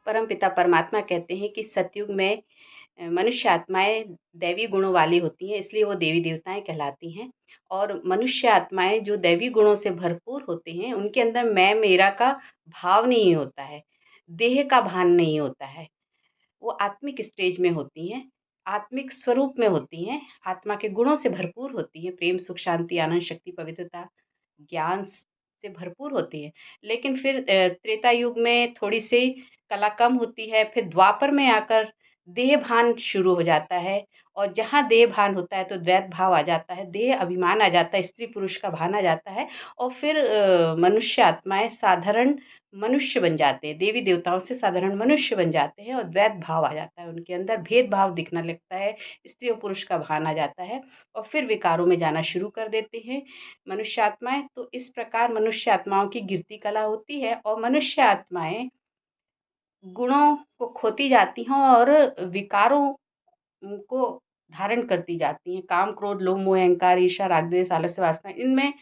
परमपिता परमात्मा कहते हैं कि सतयुग में मनुष्य आत्माएँ दैवी गुणों वाली होती हैं, इसलिए वो देवी देवताएँ कहलाती हैं। और मनुष्य आत्माएँ जो दैवी गुणों से भरपूर होते हैं, उनके अंदर मैं मेरा का भाव नहीं होता है, देह का भान नहीं होता है। वो आत्मिक स्टेज में होती हैं, आत्मिक स्वरूप में होती हैं, आत्मा के गुणों से भरपूर होती हैं, प्रेम, सुख, शांति, आनंद, शक्ति, पवित्रता, ज्ञान से भरपूर होती हैं। लेकिन फिर त्रेता युग में थोड़ी-सी कला कम होती है, फिर द्वापर में आकर देह भान शुरू हो जाता है और जहाँ देह भान होता है तो द्वैत भाव आ जाता है, देह अभिमान आ जाता है, स्त्री-पुरुष का भान आ जाता है और फिर मनुष्य आत्माएँ साधारण मनुष्य बन जाते हैं, देवी देवताओं से साधारण मनुष्य बन जाते हैं और द्वैत भाव आ जाता है, उनके अंदर भेदभाव दिखने लगता है, स्त्री और पुरुष का भान आ जाता है और फिर विकारों में जाना शुरू कर देते हैं मनुष्य आत्माएँ। तो इस प्रकार मनुष्य आत्माओं की गिरती कला होती है और मनुष्य आत्माएँ गुणों को खोती जाती हैं और विकारों को धारण करती जाती हैं। काम, क्रोध, लोभ, मोह, अहंकार, ईर्ष्या, राग, द्वेष, आलस्य, वासना इनमें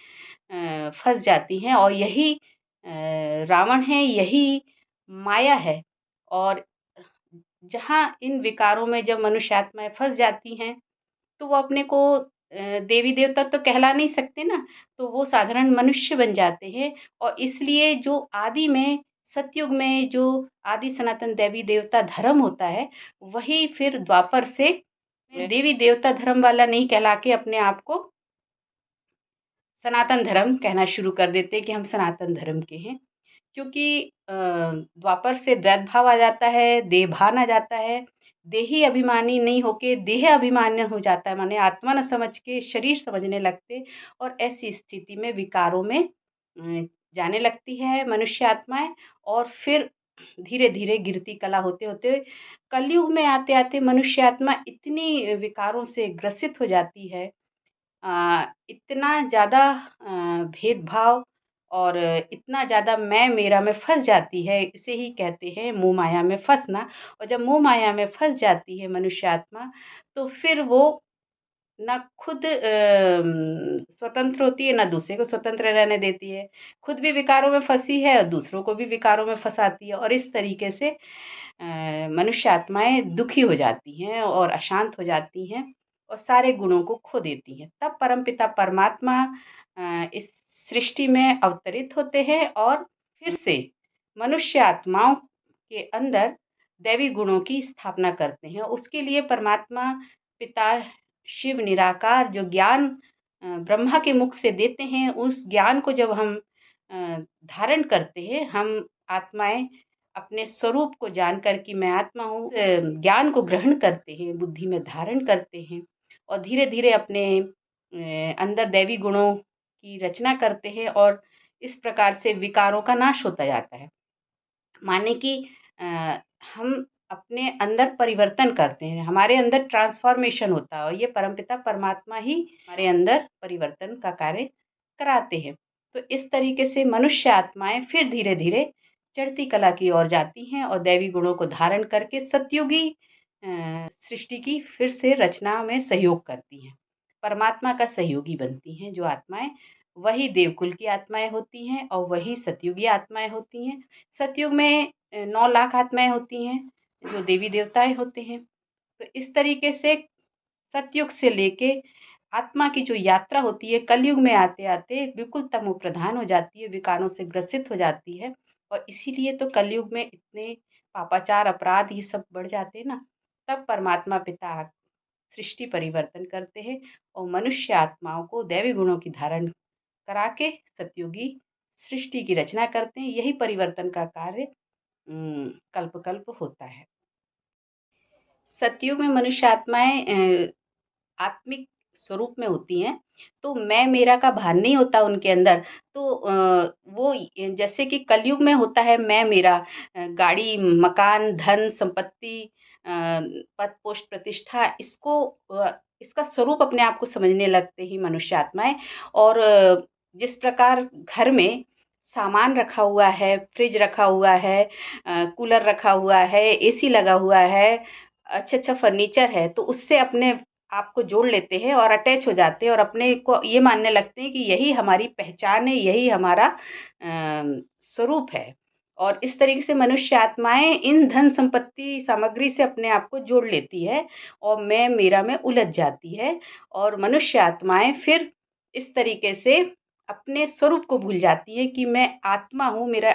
फँस जाती हैं और यही रावण है, यही माया है। और जहाँ इन विकारों में जब मनुष्य आत्माएँ फँस जाती हैं, तो वो अपने को देवी देवता तो कहला नहीं सकते ना, तो वो साधारण मनुष्य बन जाते हैं और इसलिए जो आदि में सतयुग में जो आदि सनातन देवी देवता धर्म होता है, वही फिर द्वापर से देवी देवता धर्म वाला नहीं कहला के अपने आप को सनातन धर्म कहना शुरू कर देते हैं कि हम सनातन धर्म के हैं। क्योंकि द्वापर से द्वैत भाव आ जाता है, देहभान आ जाता है, देही अभिमानी नहीं होके देह अभिमान्य हो जाता है, माने आत्मा न समझ के शरीर समझने लगते और ऐसी स्थिति में विकारों में जाने लगती है मनुष्य आत्माएँ और फिर धीरे-धीरे गिरती कला होते-होते कलयुग में आते-आते मनुष्य आत्मा इतनी विकारों से ग्रसित हो जाती है, इतना ज़्यादा भेदभाव और इतना ज़्यादा मैं मेरा में फँस जाती है, इसे ही कहते हैं मोह माया में फँसना। और जब मोह माया में फँस जाती है मनुष्य आत्मा, तो फिर वो ना खुद स्वतंत्र होती है, ना दूसरे को स्वतंत्र रहने देती है। खुद भी विकारों में फँसी है और दूसरों को भी विकारों में फँसाती है और इस तरीके से मनुष्य आत्माएँ दुखी हो जाती हैं और अशांत हो जाती हैं और सारे गुणों को खो देती हैं। तब परमपिता परमात्मा इस सृष्टि में अवतरित होते हैं और फिर से मनुष्य आत्माओं के अंदर दैवी गुणों की स्थापना करते हैं। उसके लिए परमात्मा पिता शिव निराकार जो ज्ञान ब्रह्मा के मुख से देते हैं, उस ज्ञान को जब हम धारण करते हैं, हम आत्माएँ अपने स्वरूप को जानकर कि मैं आत्मा हूँ, ज्ञान को ग्रहण करते हैं, बुद्धि में धारण करते हैं और धीरे-धीरे अपने अंदर दैवी गुणों की रचना करते हैं और इस प्रकार से विकारों का नाश होता जाता है। माने कि अ, हम अपने अंदर परिवर्तन करते हैं, हमारे अंदर ट्रांसफ़ॉर्मेशन होता है और ये परमपिता परमात्मा ही हमारे अंदर परिवर्तन का कार्य कराते हैं। तो इस तरीके से मनुष्य आत्माएँ फिर धीरे-धीरे चढ़ती कला की ओर जाती हैं और दैवी गुणों को धारण करके सतयुगी सृष्टि की फिर से रचना में सहयोग करती हैं। परमात्मा का सहयोगी बनती हैं जो आत्माएँ, वही देवकुल की आत्माएँ होती हैं और वही सतयुगी आत्माएँ होती हैं। सतयुग में 9 लाख आत्माएँ होती हैं, जो देवी देवताएँ होते हैं। तो इस तरीके से सतयुग से लेके आत्मा की जो यात्रा होती है, कलयुग में आते-आते बिल्कुल तमो प्रधान हो जाती है, विकारों से ग्रसित हो जाती है और इसीलिए तो कलयुग में इतने पापाचार, अपराध ये सब बढ़ जाते हैं ना, तब परमात्मा पिता सृष्टि परिवर्तन करते हैं और मनुष्य आत्माओं को दैवी गुणों की धारण करा के सतयुगी सृष्टि की रचना करते हैं। यही परिवर्तन का कार्य कल्प-कल्प होता है। सतयुग में मनुष्य आत्माएँ आत्मिक स्वरूप में होती हैं, तो मैं मेरा का भान नहीं होता उनके अंदर। तो वो जैसे कि कलयुग में होता है मैं मेरा, गाड़ी, मकान, धन, संपत्ति, पद, पोस्ट, प्रतिष्ठा इसका स्वरूप अपने आप को समझने लगते ही मनुष्य आत्माएँ और जिस प्रकार घर में सामान रखा हुआ है, फ्रिज रखा हुआ है, कूलर रखा हुआ है, एसी लगा हुआ है, अच्छा-अच्छा फर्नीचर है, तो उससे अपने आप को जोड़ लेते हैं और अटैच हो जाते हैं और अपने को ये मानने लगते हैं कि यही हमारी पहचान है, यही हमारा स्वरूप है। और इस तरीके से मनुष्य आत्माएँ इन धन संपत्ति सामग्री से अपने आप को जोड़ लेती है और मैं मेरा में उलझ जाती है और मनुष्य आत्माएँ फिर इस तरीके से अपने स्वरूप को भूल जाती हैं कि मैं आत्मा हूँ, मेरा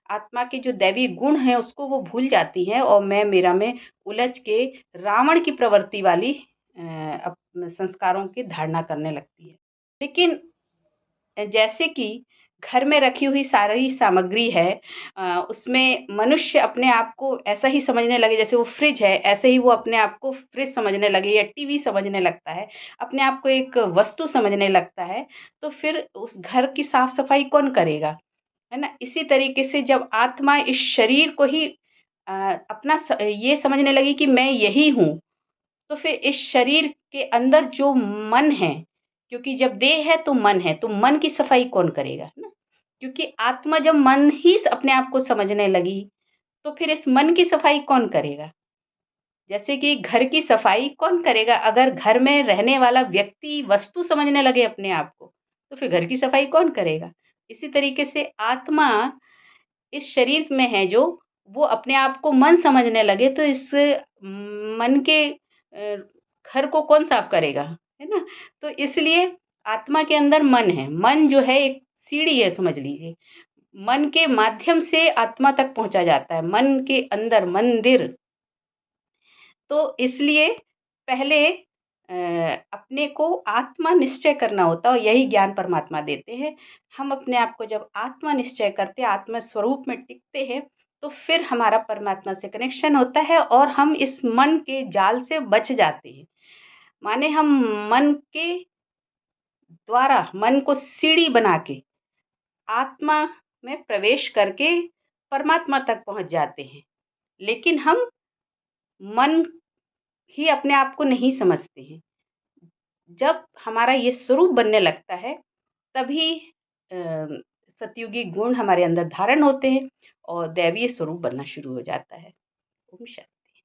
आत्मा के जो दैवी गुण हैं उसको वो भूल जाती हैं और मैं मेरा में उलझ के रावण की प्रवृत्ति वाली संस्कारों की धारणा करने लगती है। लेकिन जैसे कि घर में रखी हुई सारी सामग्री है, उसमें मनुष्य अपने आप को ऐसा ही समझने लगे, जैसे वो फ्रिज है ऐसे ही वो अपने आप को फ्रिज समझने लगे या टीवी समझने लगता है, अपने आप को एक वस्तु समझने लगता है, तो फिर उस घर की साफ सफाई कौन करेगा, है ना? इसी तरीके से जब आत्मा इस शरीर को ही ये समझने लगी कि मैं यही हूँ, तो फिर इस शरीर के अंदर जो मन है, क्योंकि जब देह है तो मन है, तो मन की सफाई कौन करेगा, है ना? क्योंकि आत्मा जब मन ही अपने आप को समझने लगी, तो फिर इस मन की सफाई कौन करेगा? जैसे कि घर की सफाई कौन करेगा? अगर घर में रहने वाला व्यक्ति वस्तु समझने लगे अपने आप को, तो फिर घर की सफाई कौन करेगा? इसी तरीके से आत्मा इस शरीर में है जो, वो अपने आप को मन समझने लगे, तो इस मन के घर को कौन साफ करेगा, है ना? तो इसलिए आत्मा के अंदर मन है। मन जो है एक सीढ़ी है समझ लीजिए। मन के माध्यम से आत्मा तक पहुँचा जाता है, मन के अंदर मंदिर। तो इसलिए पहले अपने को आत्मा निश्चय करना होता है और यही ज्ञान परमात्मा देते हैं। हम अपने आप को जब आत्मा निश्चय करते हैं, आत्मा स्वरूप में टिकते हैं, तो फिर हमारा परमात्मा से कनेक्शन होता है और हम इस मन के जाल से बच जाते हैं। माने हम मन के द्वारा मन को सीढ़ी बना के आत्मा में प्रवेश करके परमात्मा तक पहुँच जाते हैं। लेकिन हम मन ही अपने आप को नहीं समझते हैं। जब हमारा ये स्वरूप बनने लगता है, तभी सतयुगी गुण हमारे अंदर धारण होते हैं और दैवीय स्वरूप बनना शुरू हो जाता है। ओम शांति।